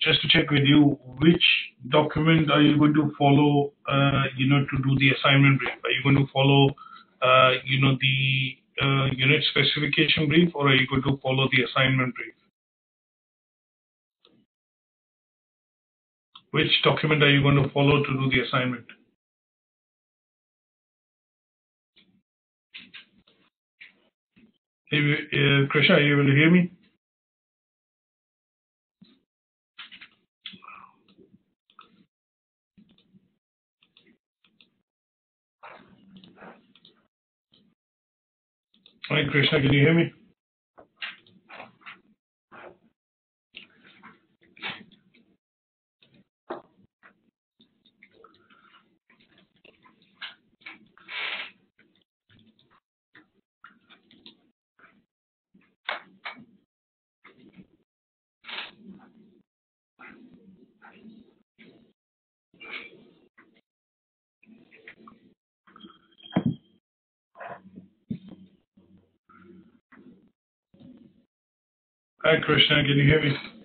just to check with you, which document are you going to follow, to do the assignment brief? Are you going to follow, the unit specification brief, or are you going to follow the assignment brief? Which document are you going to follow to do the assignment? Krishna, are you able to hear me? Hi, Krishna, can you hear me? Hi, Krishna, can you hear me?